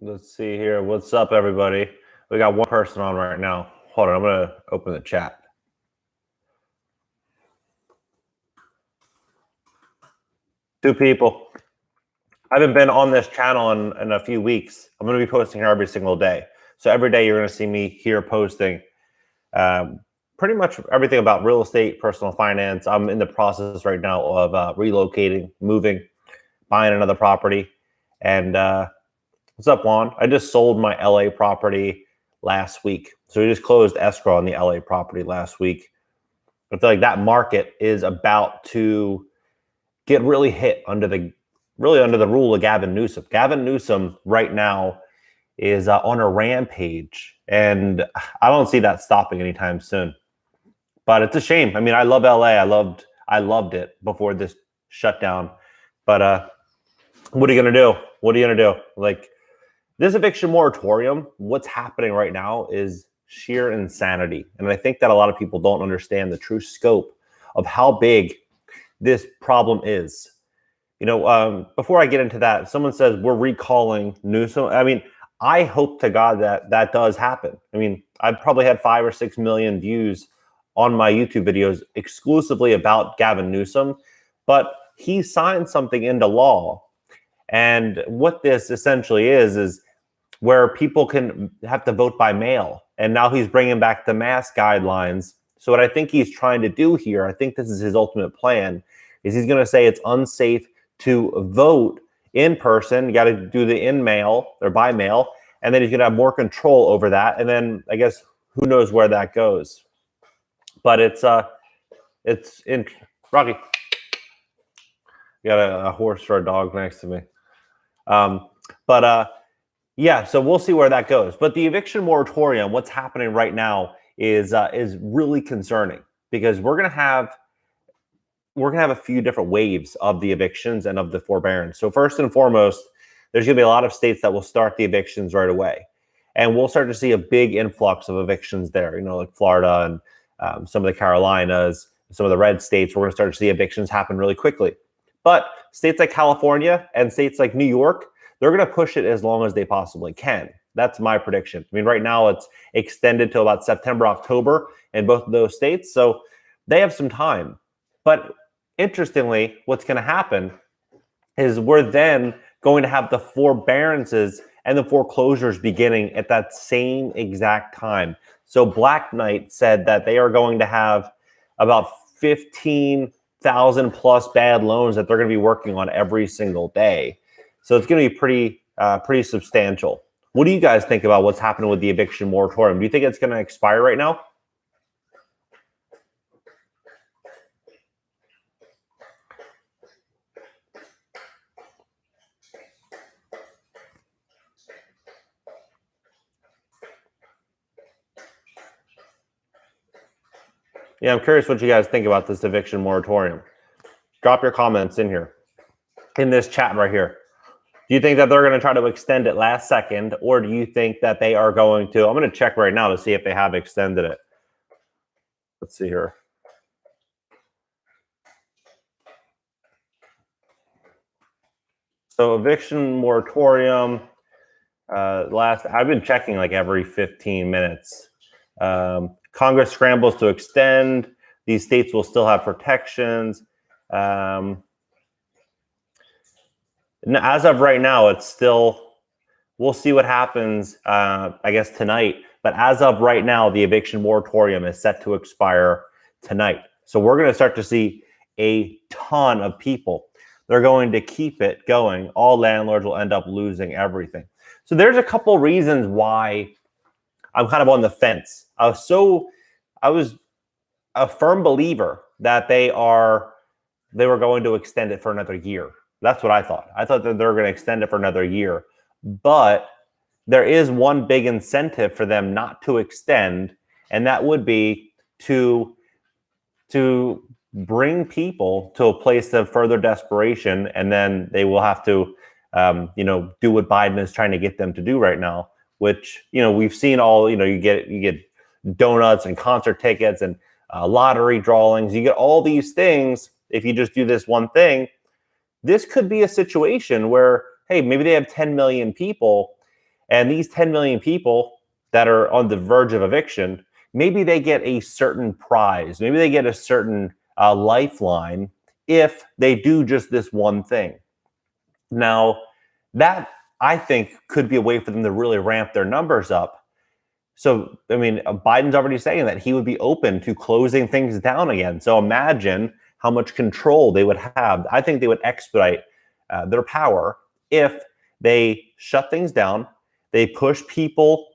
Let's see here. What's up, everybody? We got one person on right now. Hold on, I'm going to open the chat. Two people. I haven't been on this channel in a few weeks. I'm going to be posting here every single day. So every day you're going to see me here posting pretty much everything about real estate, personal finance. I'm in the process right now of relocating, moving, buying another property. And what's up, Juan? I just sold my LA property last week. So we just closed escrow on the LA property last week. I feel like that market is about to get really hit under the rule of Gavin Newsom. Gavin Newsom right now is on a rampage, and I don't see that stopping anytime soon. But it's a shame. I mean, I love LA. I loved it before this shutdown. But what are you gonna do? What are you gonna do? Like, this eviction moratorium, what's happening right now is sheer insanity. And I think that a lot of people don't understand the true scope of how big this problem is. You know, before I get into that, someone says we're recalling Newsom. I mean, I hope to God that that does happen. I mean, I've probably had 5 or 6 million views on my YouTube videos exclusively about Gavin Newsom, but he signed something into law. And what this essentially is where people can have to vote by mail. And now he's bringing back the mask guidelines. So what I think he's trying to do here, I think this is his ultimate plan, is he's going to say it's unsafe to vote in person. You got to do the in mail or by mail. And then he's going to have more control over that. And then I guess who knows where that goes. But it's in Rocky. You got a horse or a dog next to me. Yeah, so we'll see where that goes. But the eviction moratorium, what's happening right now is really concerning, because we're gonna have a few different waves of the evictions and of the forbearance. So first and foremost, there's gonna be a lot of states that will start the evictions right away, and we'll start to see a big influx of evictions there. You know, like Florida and some of the Carolinas, some of the red states. We're gonna start to see evictions happen really quickly. But states like California and states like New York, they're going to push it as long as they possibly can. That's my prediction. I mean, right now it's extended to about September, October in both of those states. So they have some time. But interestingly, what's going to happen is we're then going to have the forbearances and the foreclosures beginning at that same exact time. So Black Knight said that they are going to have about 15,000 plus bad loans that they're going to be working on every single day. So it's going to be pretty substantial. What do you guys think about what's happening with the eviction moratorium? Do you think it's going to expire right now? Yeah, I'm curious what you guys think about this eviction moratorium. Drop your comments in here, in this chat right here. Do you think that they're going to try to extend it last second, or do you think that they are going to? I'm going to check right now to see if they have extended it. Let's see here. So eviction moratorium, I've been checking like every 15 minutes. Congress scrambles to extend. These states will still have protections. As of right now, it's still, we'll see what happens, I guess, tonight. But as of right now, the eviction moratorium is set to expire tonight. So we're going to start to see a ton of people. They're going to keep it going. All landlords will end up losing everything. So there's a couple reasons why I'm kind of on the fence. I was a firm believer that they were going to extend it for another year. That's what I thought. I thought that they were going to extend it for another year. But there is one big incentive for them not to extend, and that would be to bring people to a place of further desperation, and then they will have to, do what Biden is trying to get them to do right now. Which, we've seen all. You get donuts and concert tickets and lottery drawings. You get all these things if you just do this one thing. This could be a situation where, hey, maybe they have 10 million people And these 10 million people that are on the verge of eviction, maybe they get a certain prize. Maybe they get a certain lifeline if they do just this one thing. Now, that I think could be a way for them to really ramp their numbers up. So, I mean, Biden's already saying that he would be open to closing things down again. So imagine how much control they would have. I think they would expedite their power if they shut things down. They push people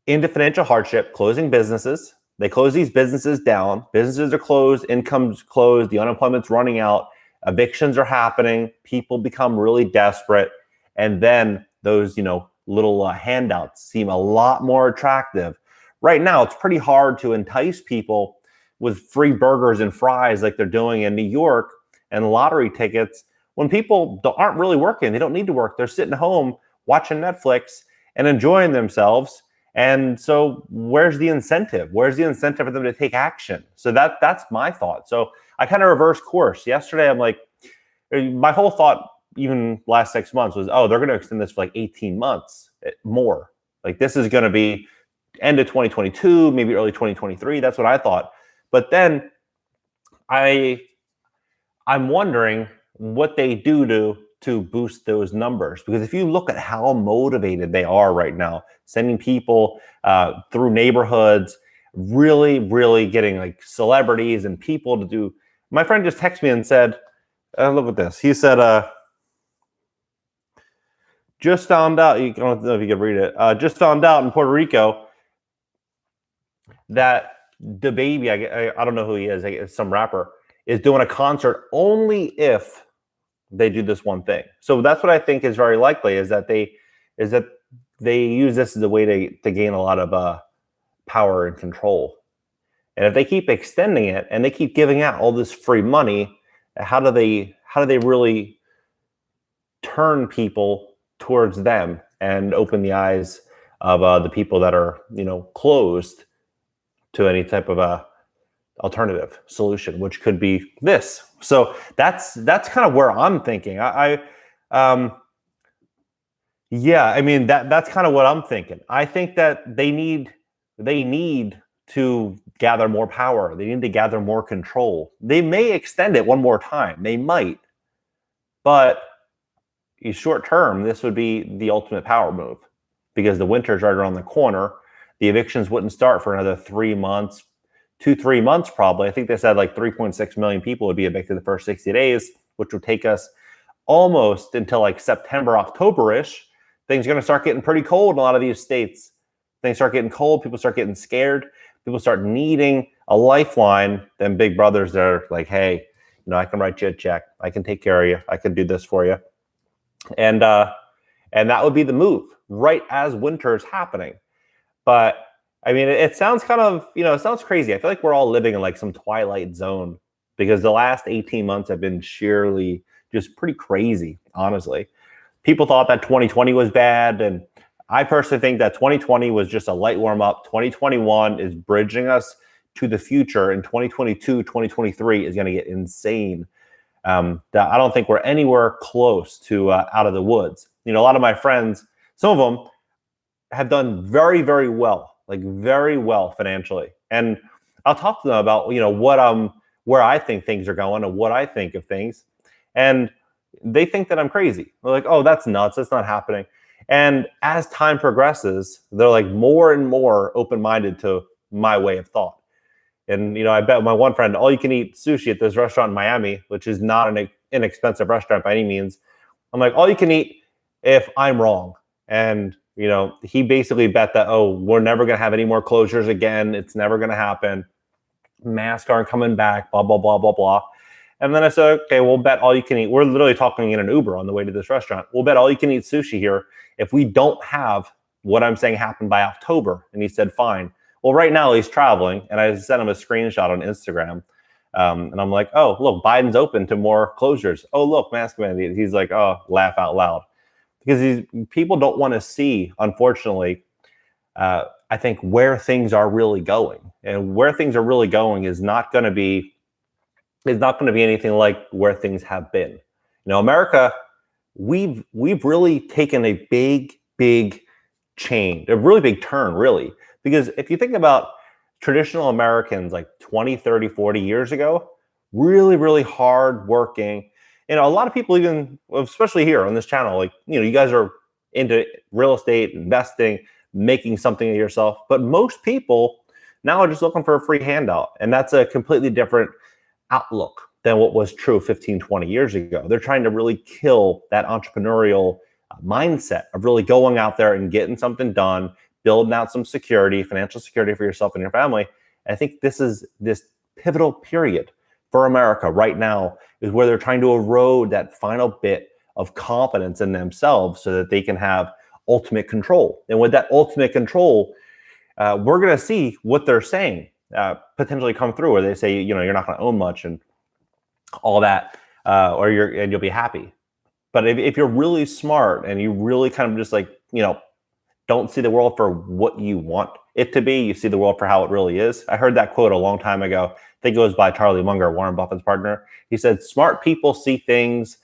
into financial hardship, closing businesses. They close these businesses down. Businesses are closed, income's closed, the unemployment's running out, evictions are happening, people become really desperate, and then those, little handouts seem a lot more attractive. Right now, it's pretty hard to entice people with free burgers and fries like they're doing in New York and lottery tickets when people aren't really working. They don't need to work. They're sitting home watching Netflix and enjoying themselves. And so where's the incentive? Where's the incentive for them to take action? So that's my thought. So I kind of reversed course. Yesterday, I'm like, my whole thought, even last 6 months, was, oh, they're going to extend this for like 18 months more. Like this is going to be end of 2022, maybe early 2023. That's what I thought. But then I'm wondering what they do to boost those numbers. Because if you look at how motivated they are right now, sending people through neighborhoods, really, really getting like celebrities and people to do. My friend just texted me and said, look at this. He said, just found out, I don't know if you can read it, just found out in Puerto Rico that the baby, I don't know who he is, it's some rapper, is doing a concert only if they do this one thing. So that's what I think is very likely, is that they use this as a way to gain a lot of power and control. And if they keep extending it and they keep giving out all this free money, how do they really turn people towards them and open the eyes of the people that are, closed to any type of a alternative solution, which could be this. So that's kind of where I'm thinking. That's kind of what I'm thinking. I think that they need to gather more power. They need to gather more control. They may extend it one more time. They might, but short term, this would be the ultimate power move because the winter's right around the corner. The evictions wouldn't start for another 3 months, 2-3 months probably. I think they said like 3.6 million people would be evicted the first 60 days, which would take us almost until like September, October-ish. Things are going to start getting pretty cold in a lot of these states. Things start getting cold. People start getting scared. People start needing a lifeline. Then big brothers, they're like, hey, I can write you a check. I can take care of you. I can do this for you. And that would be the move right as winter's happening. But I mean, it sounds kind of, it sounds crazy. I feel like we're all living in like some twilight zone because the last 18 months have been sheerly just pretty crazy, honestly. People thought that 2020 was bad. And I personally think that 2020 was just a light warm up. 2021 is bridging us to the future. And 2022, 2023 is going to get insane. I don't think we're anywhere close to out of the woods. A lot of my friends, some of them have done very, very well, like very well financially. And I'll talk to them about, where I think things are going and what I think of things. And they think that I'm crazy. They're like, oh, that's nuts. That's not happening. And as time progresses, they're like more and more open-minded to my way of thought. And, I bet my one friend, all you can eat sushi at this restaurant in Miami, which is not an inexpensive restaurant by any means. I'm like, all you can eat if I'm wrong. And, he basically bet that, oh, we're never going to have any more closures again. It's never going to happen. Masks aren't coming back, blah, blah, blah, blah, blah. And then I said, okay, we'll bet all you can eat. We're literally talking in an Uber on the way to this restaurant. We'll bet all you can eat sushi here if we don't have what I'm saying happen by October. And he said, fine. Well, right now he's traveling, and I sent him a screenshot on Instagram. And I'm like, oh, look, Biden's open to more closures. Oh, look, mask mandate. He's like, oh, laugh out loud. Because these people don't want to see, unfortunately, I think, where things are really going. And where things are really going is not going to be anything like where things have been. America, we've really taken a big change, a really big turn, really. Because if you think about traditional Americans like 20, 30, 40 years ago, really, really hard working. A lot of people, even especially here on this channel, like, you guys are into real estate, investing, making something of yourself. But most people now are just looking for a free handout. And that's a completely different outlook than what was true 15, 20 years ago. They're trying to really kill that entrepreneurial mindset of really going out there and getting something done, building out some security, financial security for yourself and your family. And I think this pivotal period for America right now is where they're trying to erode that final bit of confidence in themselves so that they can have ultimate control. And with that ultimate control, we're going to see what they're saying potentially come through, where they say, you're not going to own much and all that, or you'll be happy. But if you're really smart and you really kind of just like, don't see the world for what you want it to be, you see the world for how it really is. I heard that quote a long time ago. I think it was by Charlie Munger, Warren Buffett's partner. He said, smart people see things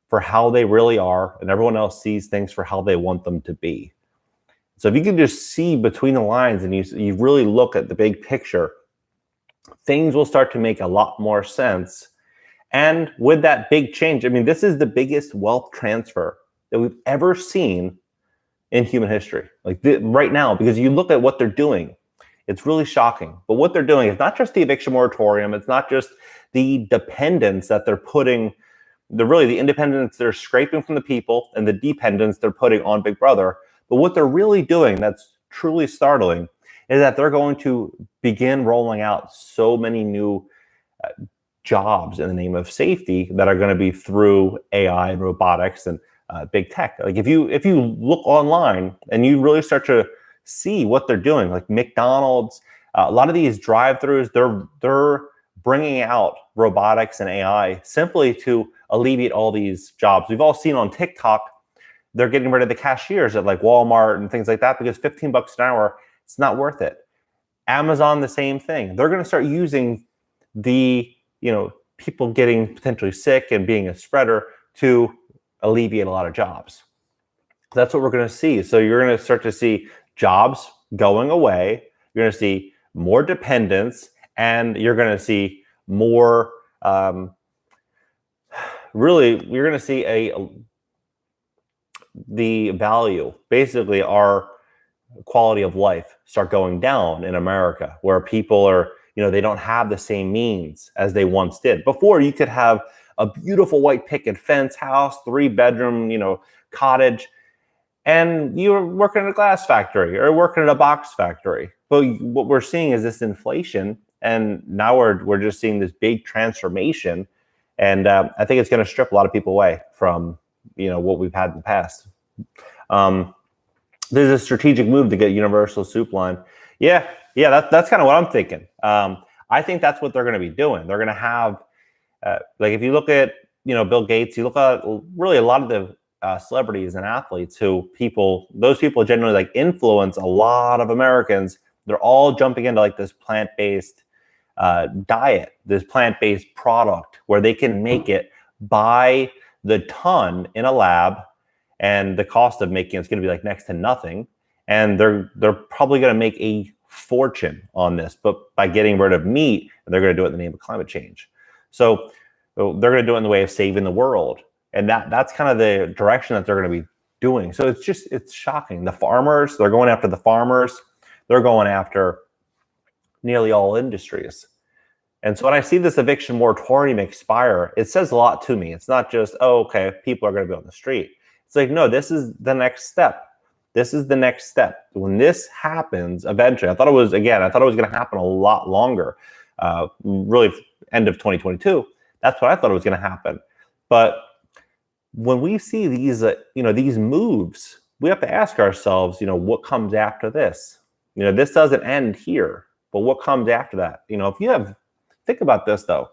for how they really are, and everyone else sees things for how they want them to be. So if you can just see between the lines and you really look at the big picture, things will start to make a lot more sense. And with that big change, this is the biggest wealth transfer that we've ever seen in human history, right now, because you look at what they're doing, it's really shocking. But what they're doing is not just the eviction moratorium, it's not just the dependence that they're putting, the independence they're scraping from the people and the dependence they're putting on Big Brother. But what they're really doing that's truly startling is that they're going to begin rolling out so many new jobs in the name of safety that are going to be through AI and robotics and big tech. Like if you look online and you really start to see what they're doing, like McDonald's, a lot of these drive-throughs, they're bringing out robotics and AI simply to alleviate all these jobs. We've all seen on TikTok, they're getting rid of the cashiers at like Walmart and things like that because $15 an hour, it's not worth it. Amazon, the same thing. They're going to start using the, people getting potentially sick and being a spreader to alleviate a lot of jobs. That's what we're going to see. So you're going to start to see jobs going away. You're going to see more dependence, and you're going to see more. Really, you're going to see the value, basically, our quality of life start going down in America, where people are, they don't have the same means as they once did. Before, you could have a beautiful white picket fence house, 3-bedroom, cottage, and you were working at a glass factory or working at a box factory. But what we're seeing is this inflation, and now we're just seeing this big transformation, and I think it's going to strip a lot of people away from what we've had in the past. There's a strategic move to get universal soup line. Yeah, that's kind of what I'm thinking. I think that's what they're going to be doing. They're going to have, if you look at, Bill Gates, you look at really a lot of the celebrities and athletes those people generally influence a lot of Americans. They're all jumping into this plant-based diet, this plant-based product where they can make it by the ton in a lab, and the cost of making it's going to be next to nothing. And they're probably going to make a fortune on this, but by getting rid of meat, and they're going to do it in the name of climate change. So they're going to do it in the way of saving the world. And that's kind of the direction that they're going to be doing. So it's shocking. The farmers, they're going after the farmers. They're going after nearly all industries. And so when I see this eviction moratorium expire, it says a lot to me. It's not just, okay, people are going to be on the street. It's no, this is the next step. This is the next step. When this happens, eventually, I thought it was going to happen a lot longer. Really, end of 2022. That's what I thought it was going to happen. But when we see these, these moves, we have to ask ourselves, what comes after this? This doesn't end here, but what comes after that? Think about this though.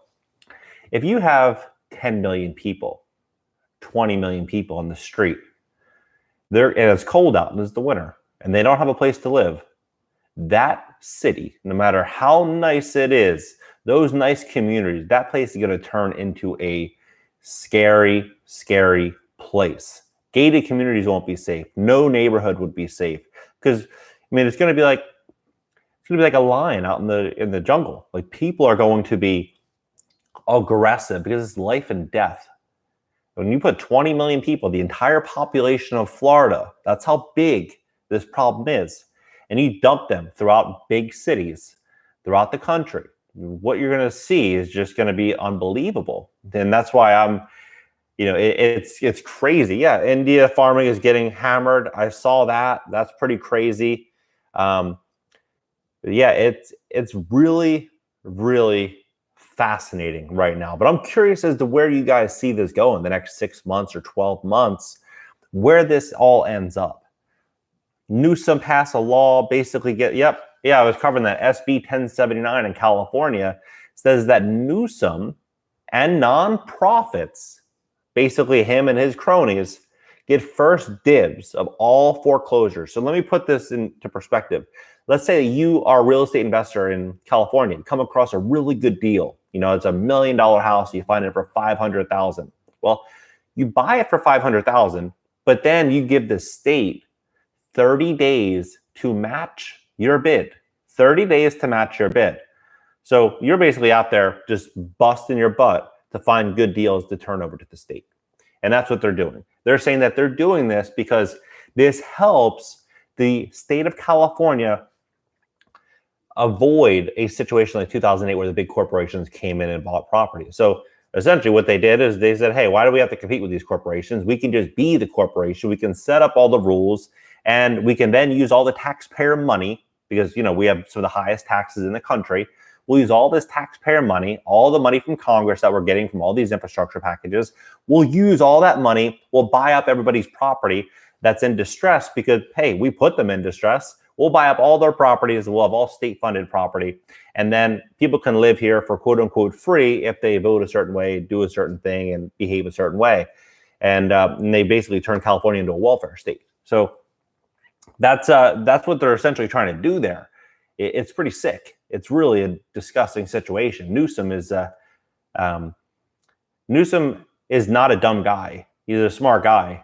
If you have 10 million people, 20 million people on the street, and it's cold out and it's the winter, and they don't have a place to live, that city, no matter how nice it is, those nice communities, that place is going to turn into a scary, scary place. Gated communities won't be safe. No neighborhood would be safe. because I mean it's going to be like a lion out in the jungle. Like people are going to be aggressive because it's life and death. When you put 20 million people, the entire population of Florida, that's how big this problem is, and you dump them throughout big cities, throughout the country, what you're going to see is just going to be unbelievable. And that's why I'm, it's crazy. Yeah, India farming is getting hammered. I saw that. That's pretty crazy. Yeah, it's really, really fascinating right now. But I'm curious as to where you guys see this going the next 6 months or 12 months, where this all ends up. Newsom passed a law, basically I was covering that. SB 1079 in California says that Newsom and nonprofits, basically him and his cronies, get first dibs of all foreclosures. So let me put this into perspective. Let's say you are a real estate investor in California, come across a really good deal. It's $1 million house, you find it for $500,000. Well, you buy it for $500,000, but then you give the state 30 days to match your bid. 30 days to match your bid. So you're basically out there just busting your butt to find good deals to turn over to the state. And that's what they're doing. They're saying that they're doing this because this helps the state of California avoid a situation like 2008 where the big corporations came in and bought property. So essentially what they did is they said, hey, why do we have to compete with these corporations? We can just be the corporation. We can set up all the rules, and we can then use all the taxpayer money because, we have some of the highest taxes in the country. We'll use all this taxpayer money, all the money from Congress that we're getting from all these infrastructure packages. We'll use all that money. We'll buy up everybody's property that's in distress because, hey, we put them in distress. We'll buy up all their properties. We'll have all state-funded property. And then people can live here for quote-unquote free if they vote a certain way, do a certain thing, and behave a certain way. And they basically turn California into a welfare state. So that's what they're essentially trying to do there. It's pretty sick. It's really a disgusting situation. Newsom is not a dumb guy. He's a smart guy,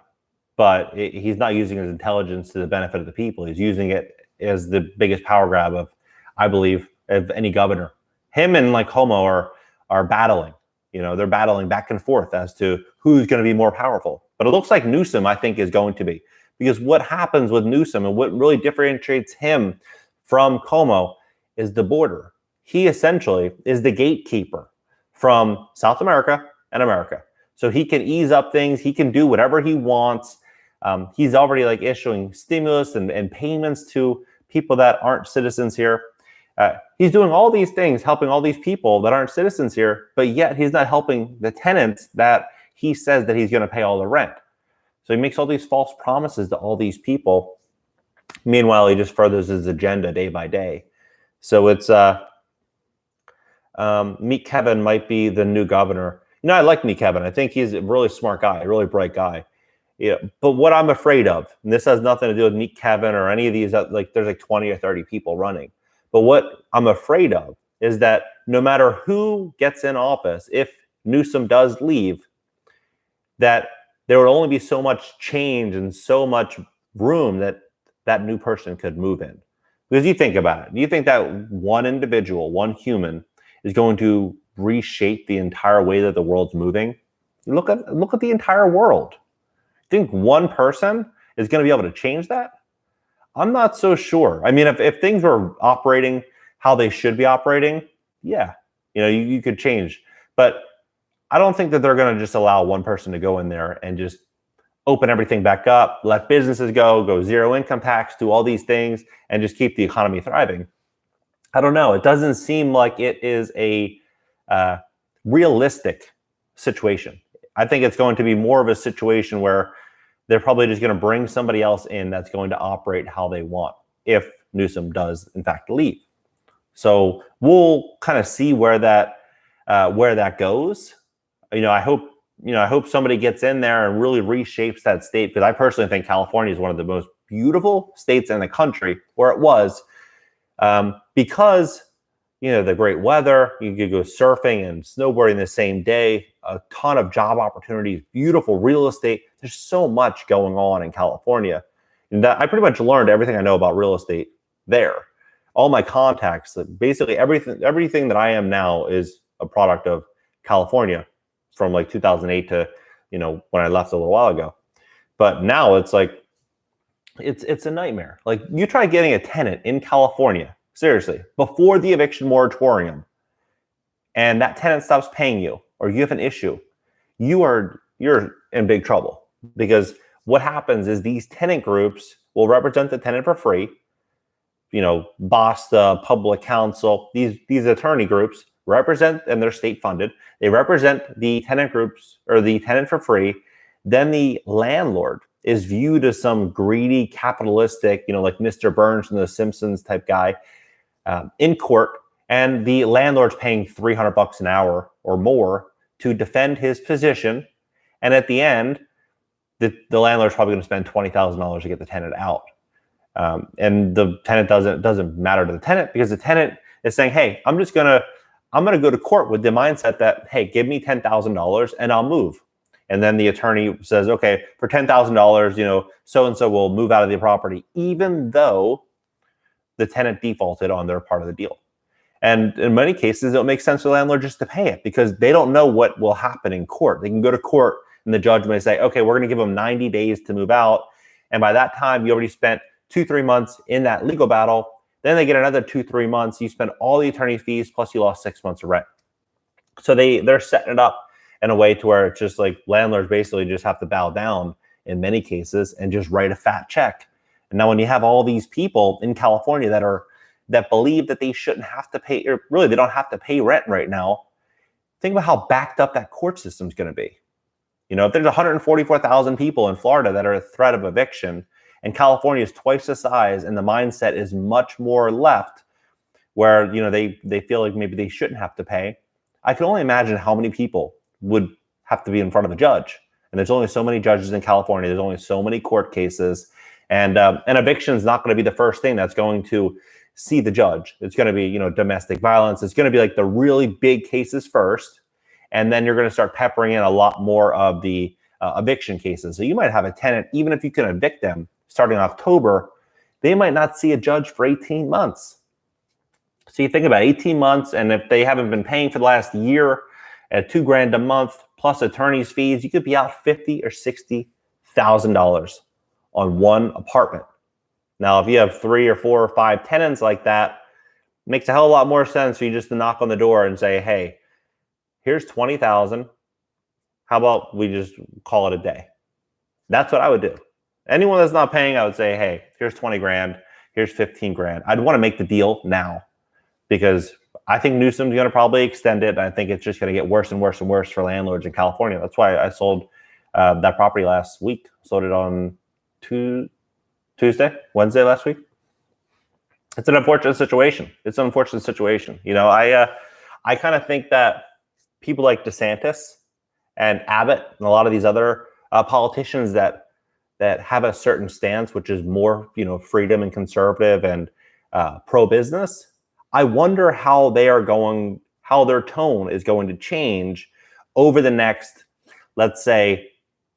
but he's not using his intelligence to the benefit of the people. He's using it as the biggest power grab of, I believe, of any governor. Him and Cuomo are battling. They're battling back and forth as to who's going to be more powerful. But it looks like Newsom, I think, is going to be. Because what happens with Newsom and what really differentiates him from Cuomo is the border. He essentially is the gatekeeper from South America and America. So he can ease up things. He can do whatever he wants. He's already issuing stimulus and payments to people that aren't citizens here. He's doing all these things, helping all these people that aren't citizens here, but yet he's not helping the tenants that he says that he's going to pay all the rent. So he makes all these false promises to all these people. Meanwhile, he just furthers his agenda day by day. So it's Meet Kevin might be the new governor. I like Meet Kevin. I think he's a really smart guy, a really bright guy. Yeah, but what I'm afraid of, and this has nothing to do with Meet Kevin or any of these, there's 20 or 30 people running. But what I'm afraid of is that no matter who gets in office, if Newsom does leave, that there would only be so much change and so much room that that new person could move in. Because you think about it, do you think that one individual, one human, is going to reshape the entire way that the world's moving? Look at the entire world. Think one person is going to be able to change that? I'm not so sure. I mean, if things were operating how they should be operating, yeah, you could change. But I don't think that they're going to just allow one person to go in there and just open everything back up, let businesses go zero income tax, do all these things, and just keep the economy thriving. I don't know. It doesn't seem like it is a realistic situation. I think it's going to be more of a situation where they're probably just going to bring somebody else in that's going to operate how they want if Newsom does, in fact, leave. So we'll kind of see where that goes. I hope somebody gets in there and really reshapes that state, because I personally think California is one of the most beautiful states in the country, or it was, because the great weather, you could go surfing and snowboarding the same day, a ton of job opportunities, beautiful real estate. There's so much going on in California. And that I pretty much learned everything I know about real estate there. All my contacts, basically everything that I am now is a product of California from like 2008 to, when I left a little while ago. But now it's like, it's a nightmare. Like, you try getting a tenant in California, seriously, before the eviction moratorium, and that tenant stops paying you, or you have an issue, you're in big trouble. Because what happens is these tenant groups will represent the tenant for free. BOSTA, public counsel, these attorney groups represent, and they're state funded. They represent the tenant groups or the tenant for free. Then the landlord is viewed as some greedy, capitalistic, like Mr. Burns from The Simpsons type guy in court, and the landlord's paying $300 an hour or more to defend his position. And at the end, the landlord's probably going to spend $20,000 to get the tenant out. And the tenant doesn't matter to the tenant, because the tenant is saying, hey, I'm going to go to court with the mindset that, hey, give me $10,000 and I'll move. And then the attorney says, okay, for $10,000, so-and-so will move out of the property, even though the tenant defaulted on their part of the deal. And in many cases, it makes sense for the landlord just to pay it, because they don't know what will happen in court. They can go to court and the judge may say, okay, we're going to give them 90 days to move out. And by that time, you already spent 2-3 months in that legal battle. Then they get another 2-3 months. You spend all the attorney fees, plus you lost 6 months of rent. So they're setting it up in a way to where it's just like landlords basically just have to bow down in many cases and just write a fat check. And now when you have all these people in California that believe that they shouldn't have to pay, or really they don't have to pay rent right now, think about how backed up that court system is going to be. If there's 144,000 people in Florida that are a threat of eviction, and California is twice the size, and the mindset is much more left, where they feel like maybe they shouldn't have to pay, I can only imagine how many people would have to be in front of a judge. And there's only so many judges in California. There's only so many court cases, and eviction is not going to be the first thing that's going to see the judge. It's going to be domestic violence. It's going to be like the really big cases first, and then you're going to start peppering in a lot more of the eviction cases. So you might have a tenant, even if you can evict them starting October, they might not see a judge for 18 months. So you think about 18 months, and if they haven't been paying for the last year at $2,000 a month plus attorney's fees, you could be out $50,000 or $60,000 on one apartment. Now, if you have 3 or 4 or 5 tenants like that, it makes a hell of a lot more sense for you just to knock on the door and say, hey, here's $20,000. How about we just call it a day? That's what I would do. Anyone that's not paying, I would say, hey, here's 20 grand, here's 15 grand. I'd want to make the deal now, because I think Newsom's going to probably extend it. And I think it's just going to get worse and worse and worse for landlords in California. That's why I sold that property last week. Sold it on Wednesday last week. It's an unfortunate situation. I kind of think that people like DeSantis and Abbott and a lot of these other politicians that have a certain stance, which is more, freedom and conservative and pro-business, I wonder how their tone is going to change over the next, let's say,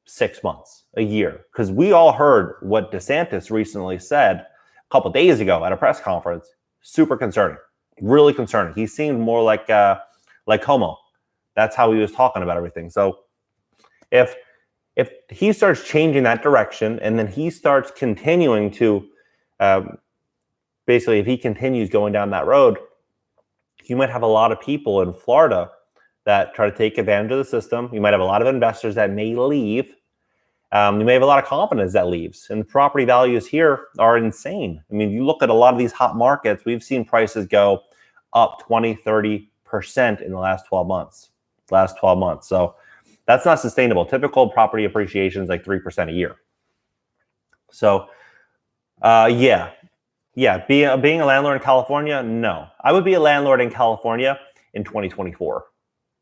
6 months, a year. Because we all heard what DeSantis recently said a couple of days ago at a press conference. Super concerning, really concerning. He seemed more like Homo. That's how he was talking about everything. So if he starts changing that direction, and then he starts continuing to, basically, if he continues going down that road, you might have a lot of people in Florida that try to take advantage of the system. You might have a lot of investors that may leave. You may have a lot of confidence that leaves. And the property values here are insane. I mean, you look at a lot of these hot markets, we've seen prices go up 20, 30% in the last 12 months. So that's not sustainable. Typical property appreciation is like 3% a year. So, being a landlord in California, no. I would be a landlord in California in 2024.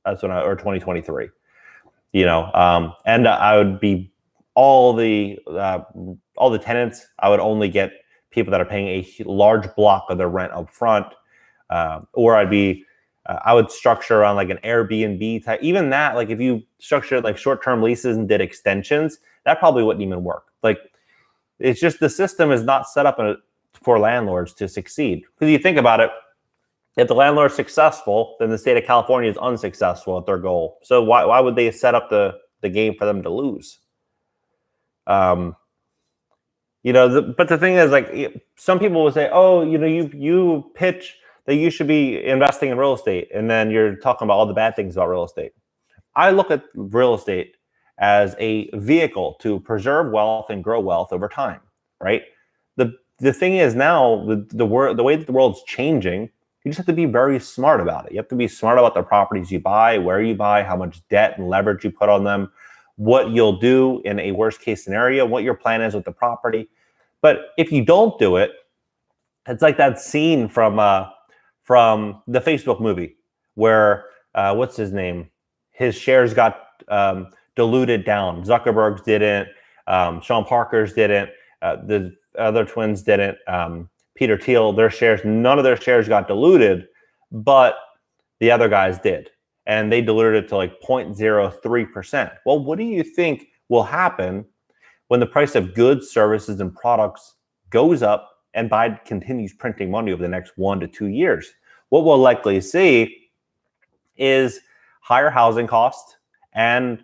Or 2023. And I would be all the tenants. I would only get people that are paying a large block of their rent up front, or I would structure around like an Airbnb type. Even that, like if you structured like short-term leases and did extensions, that probably wouldn't even work. Like It's just the system is not set up for landlords to succeed. Because you think about it, if the landlord's successful, then the state of California is unsuccessful at their goal. So why would they set up the game for them to lose? But the thing is, like, some people will say, oh, you pitch that you should be investing in real estate, and then you're talking about all the bad things about real estate. I look at real estate as a vehicle to preserve wealth and grow wealth over time, right? The thing is now, the way that the world's changing, you just have to be very smart about it. You have to be smart about the properties you buy, where you buy, how much debt and leverage you put on them, what you'll do in a worst case scenario, what your plan is with the property. But if you don't do it, it's like that scene from the Facebook movie where what's his name? His shares got diluted down. Zuckerberg's didn't. Sean Parker's didn't. The other twins didn't. Peter Thiel, none of their shares got diluted, but the other guys did. And they diluted it to like 0.03%. Well, what do you think will happen when the price of goods, services, and products goes up and Biden continues printing money over the next 1 to 2 years? What we'll likely see is higher housing costs, and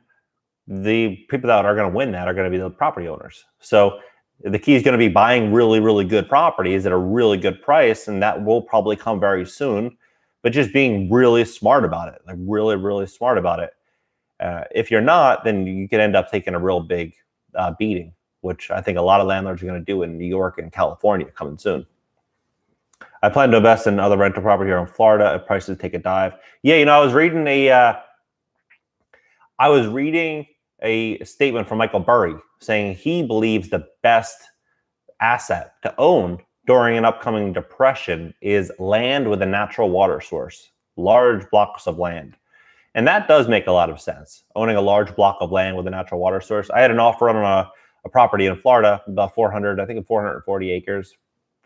the people that are going to win that are going to be the property owners. So the key is going to be buying really, really good properties at a really good price, and that will probably come very soon. But just being really smart about it, like really, really smart about it. If you're not, then you could end up taking a real big beating, which I think a lot of landlords are going to do in New York and California coming soon. I plan to invest in other rental property here in Florida if prices take a dive. Yeah, I was reading a statement from Michael Burry saying he believes the best asset to own during an upcoming depression is land with a natural water source, large blocks of land. And that does make a lot of sense, owning a large block of land with a natural water source. I had an offer on a property in Florida, about 440 acres.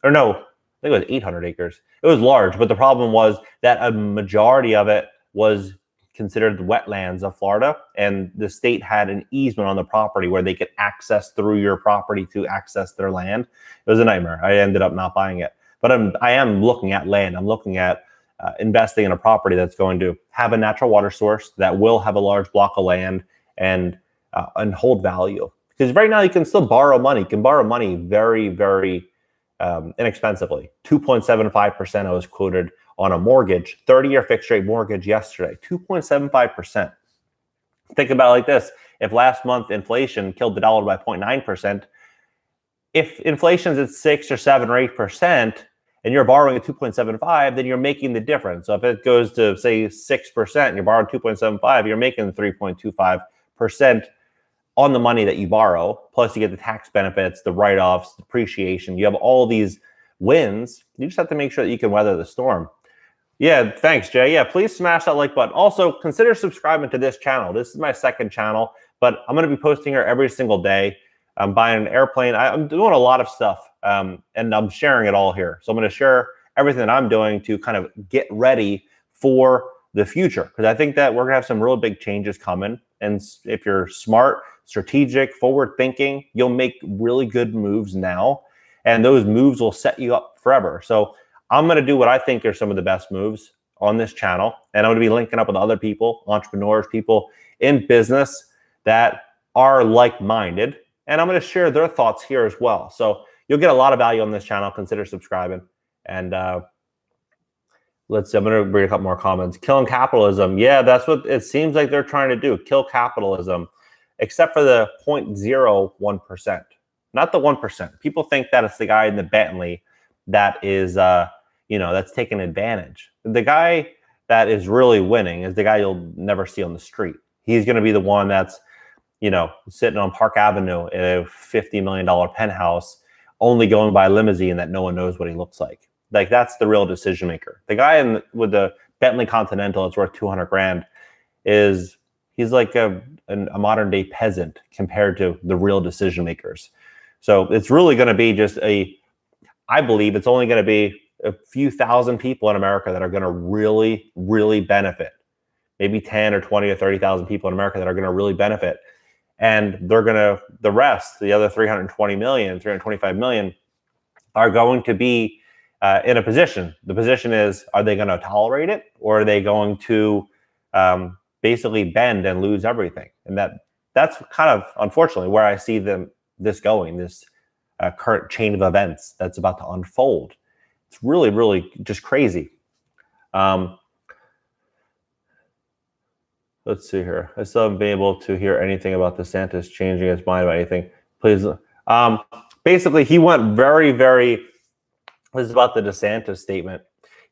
Or no, I think it was 800 acres. It was large, but the problem was that a majority of it was considered the wetlands of Florida, and the state had an easement on the property where they could access through your property to access their land. It was a nightmare. I ended up not buying it, but I am looking at land. I'm looking at investing in a property that's going to have a natural water source, that will have a large block of land and hold value. Because right now you can still borrow money. You can borrow money very, very inexpensively. 2.75% I was quoted on a mortgage, 30-year fixed rate mortgage yesterday, 2.75%. Think about it like this. If last month inflation killed the dollar by 0.9%, if inflation's at 6 or 7 or 8% and you're borrowing at 2.75, then you're making the difference. So if it goes to say 6% and you're borrowing 2.75, you're making 3.25% on the money that you borrow. Plus you get the tax benefits, the write-offs, depreciation. You have all these wins. You just have to make sure that you can weather the storm. Yeah, thanks, Jay. Yeah, please smash that like button. Also, consider subscribing to this channel. This is my second channel, but I'm going to be posting here every single day. I'm buying an airplane. I'm doing a lot of stuff, and I'm sharing it all here. So I'm going to share everything that I'm doing to kind of get ready for the future, because I think that we're going to have some real big changes coming. And if you're smart, strategic, forward-thinking, you'll make really good moves now, and those moves will set you up forever. So I'm going to do what I think are some of the best moves on this channel. And I'm going to be linking up with other people, entrepreneurs, people in business that are like-minded. And I'm going to share their thoughts here as well. So you'll get a lot of value on this channel. Consider subscribing. And let's see, I'm going to read a couple more comments. Killing capitalism. Yeah, that's what it seems like they're trying to do. Kill capitalism, except for the 0.01%. Not the 1%. People think that it's the guy in the Bentley that is, that's taking advantage. The guy that is really winning is the guy you'll never see on the street. He's going to be the one that's, sitting on Park Avenue in a $50 million penthouse, only going by a limousine that no one knows what he looks like. Like, that's the real decision maker. The guy with the Bentley Continental that's worth 200 grand he's like a modern day peasant compared to the real decision makers. So it's really going to be just I believe it's only going to be a few thousand people in America that are going to really, really benefit. Maybe 10 or 20 or 30,000 people in America that are going to really benefit. and the rest, the other 320 million, 325 million, are going to be in a position. The position is, are they going to tolerate it, or are they going to basically bend and lose everything? And that's kind of, unfortunately, where I see this going, this current chain of events that's about to unfold. It's really, really just crazy. Let's see here. I still haven't been able to hear anything about DeSantis changing his mind about anything. Please. Basically, he went very, very, this is about the DeSantis statement.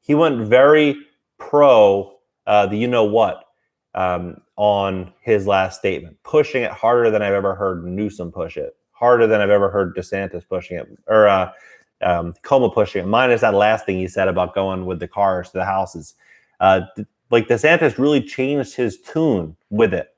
He went very pro the you-know-what on his last statement, pushing it harder than I've ever heard Newsom push it, harder than I've ever heard DeSantis pushing it, or Cuomo pushing it, minus that last thing he said about going with the cars to the houses. Like DeSantis really changed his tune with it.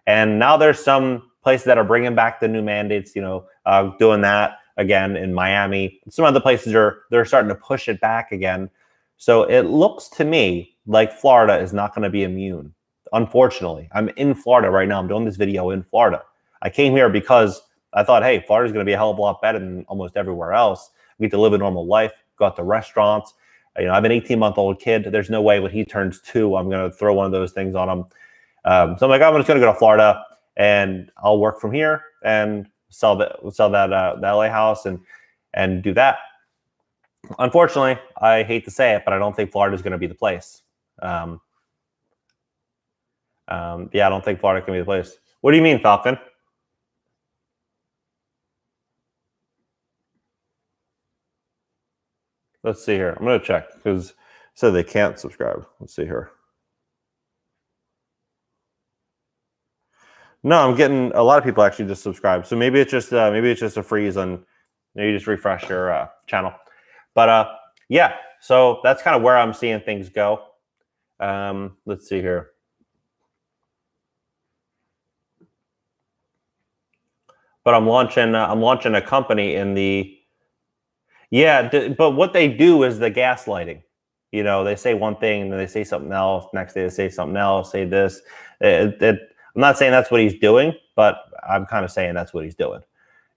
And now there's some places that are bringing back the new mandates, doing that again in Miami. Some other places they're starting to push it back again. So it looks to me like Florida is not going to be immune. Unfortunately, I'm in Florida right now. I'm doing this video in Florida. I came here because I thought, hey, Florida's going to be a hell of a lot better than almost everywhere else. We get to live a normal life, go out to restaurants. I have an 18-month-old kid. There's no way when he turns 2, I'm going to throw one of those things on him. So I'm like, I'm just going to go to Florida and I'll work from here and sell that the LA house and do that. Unfortunately, I hate to say it, but I don't think Florida is going to be the place. Yeah, I don't think Florida can be the place. What do you mean, Falcon? Let's see here. I'm going to check because it said they can't subscribe. Let's see here. No, I'm getting a lot of people actually just subscribe. So maybe it's just a freeze on. Maybe just refresh your channel. But yeah, so that's kind of where I'm seeing things go. Let's see here. But I'm launching a company in the. Yeah, but what they do is the gaslighting. They say one thing and then they say something else. Next day they say something else. Say this. I'm not saying that's what he's doing, but I'm kind of saying that's what he's doing.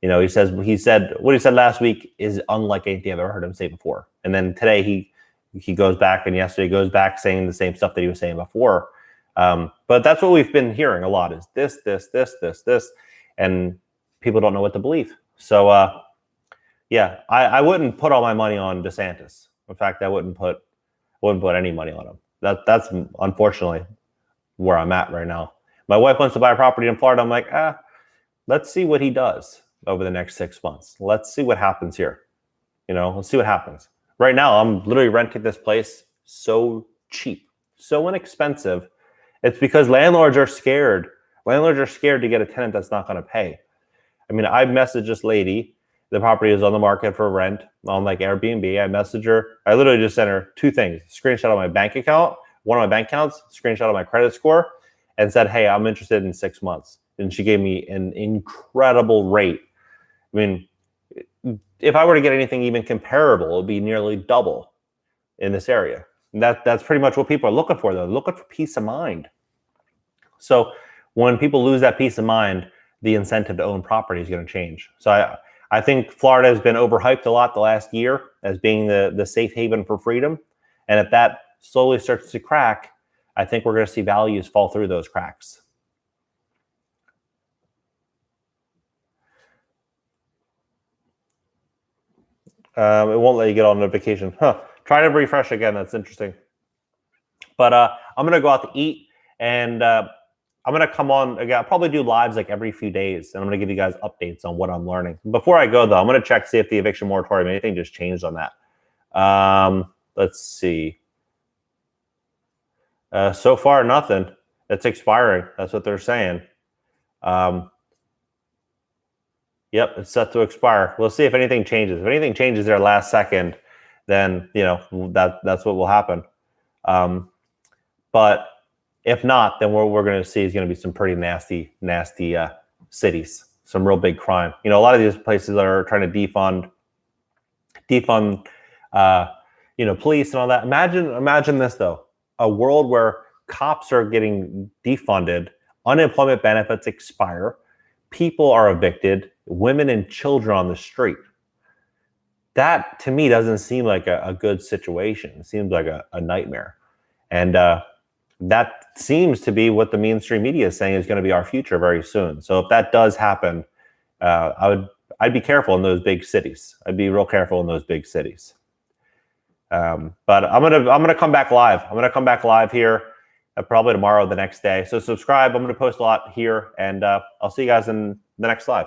He said what he said last week is unlike anything I've ever heard him say before. And then today he goes back, and yesterday goes back saying the same stuff that he was saying before. But that's what we've been hearing a lot is this, and people don't know what to believe. So yeah, I wouldn't put all my money on DeSantis. In fact, I wouldn't put any money on him. That's unfortunately where I'm at right now. My wife wants to buy a property in Florida. I'm like, let's see what he does over the next 6 months. Let's see what happens here. Let's see what happens. Right now, I'm literally renting this place so cheap, so inexpensive. It's because landlords are scared. Landlords are scared to get a tenant that's not going to pay. I mean, I messaged this lady. The property is on the market for rent on like Airbnb. I messaged her. I literally just sent her 2 things: screenshot of my bank account, one of my bank accounts, screenshot of my credit score, and said, hey, I'm interested in 6 months. And she gave me an incredible rate. I mean, if I were to get anything even comparable, it would be nearly double in this area. And that's pretty much what people are looking for, though. They're looking for peace of mind. So when people lose that peace of mind, the incentive to own property is going to change. So I think Florida has been overhyped a lot the last year as being the safe haven for freedom. And if that slowly starts to crack, I think we're going to see values fall through those cracks. It won't let you get on notification. Try to refresh again. That's interesting. But I'm going to go out to eat, and I'm going to come on again. I'll probably do lives like every few days, and I'm going to give you guys updates on what I'm learning. Before I go, though, I'm going to check to see if the eviction moratorium, anything just changed on that. Let's see. So far, nothing. It's expiring. That's what they're saying. Yep, it's set to expire. We'll see if anything changes. If anything changes there last second, then that's what will happen. But if not, then what we're going to see is going to be some pretty nasty cities, some real big crime. A lot of these places are trying to defund, police and all that. Imagine this though: a world where cops are getting defunded, unemployment benefits expire, people are evicted, women and children on the street. That to me doesn't seem like a good situation. It seems like a nightmare. And that seems to be what the mainstream media is saying is going to be our future very soon. So if that does happen, I'd be careful in those big cities. I'd be real careful in those big cities. But I'm gonna come back live. I'm gonna come back live here probably tomorrow, the next day. So subscribe. I'm gonna post a lot here, and I'll see you guys in the next live.